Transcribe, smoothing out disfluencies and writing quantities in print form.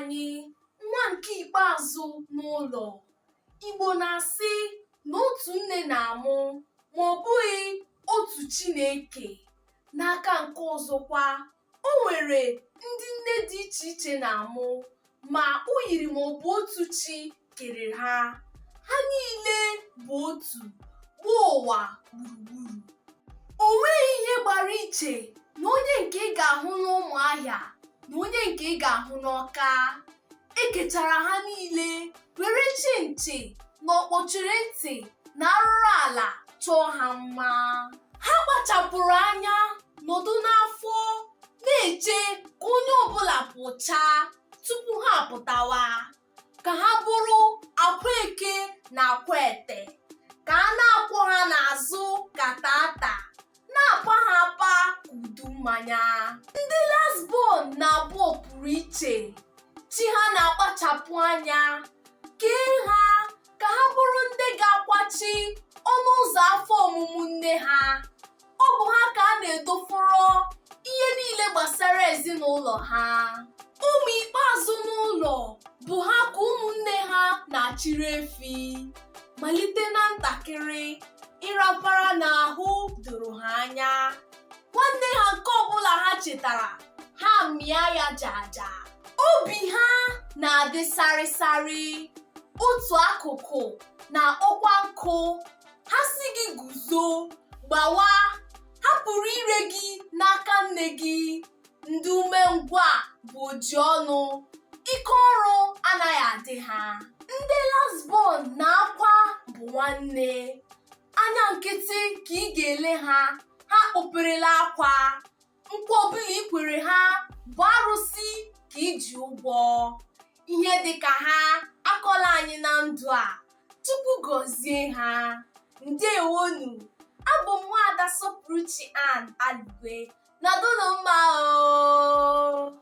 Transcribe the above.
anyị, nwa nke ikpeazụ n'ụlọ. Igbo na-asị na otu nne na-amụ ma ọ bụghị otu Chineke. N'aka nke ọzọkwa, o nwere ndị nne dị iche iche na-amụ ma o yiri ma ọ bụ otu chi kere ha. Ha niile bụ otu, gbuo ụwa gburugburu. O nweghị ihe gbara iche na onye nke ị ga-ahụ n'Ụmụahịa na onye nke ị ga-ahụ n'Ọka. Ekechara ha niile were chinchi na ọkpọchiri ntị na arụrụ ala chọọ ha mma. Ha kpachapụrụ anya nọdụ n'afọ na-eche ka onye ọbụla pụchaa tupu ha apụtawa, ka ha bụrụ akwa eke na akwa ete, ka a na-akwọ ha n'azụ ka tata, na-apa ha apa ka udu mmanya. Ndị Lasbọn na-abụ pụrụ iche. Chi ha na-akpachapụ anya kee ha ka ha bụrụ ndị ga-akwachi ọnụ ụzọ afọ ọmụmụ nne ha. Ọ bụ ha ka a na-edofọrọ ihe niile gbasara ezinụlọ ha. Ụmụ ikpeazụ n'ụlọ bụ ha ka ụmụnne ha na-achịrị efi. Malite na ntakịrị, ịrapara n'ahụ doro ha anya. Nwanne ha nke ọbụla ha chetara, ha mịa ya jaja. Obi ha na-adị sarịsarị, otu akụkụ na-akpọkwa nkụ. Ha si gị guzo, gbawa, ha pụrụ ire gị n'aka nne gị. Ndị umengwụ a bụ oji ọnụ, ike ọrụ anaghị adị ha. Ndị Lasbọn na-akwa bụ nwanne. Anya nkịtị ka ị ga-ele ha, ha kpoperela akwa. Nkwa ọbụla i kwere ha bụ arụsị ka iji ụgwọ. Ihe dịka ha akọla anyị na ndụ a. Chukwu gọzie ha. Ndewonu. Abụ m Nwaada Sọpụrụchi Ann Alugwe. Nọdụnụ mma o.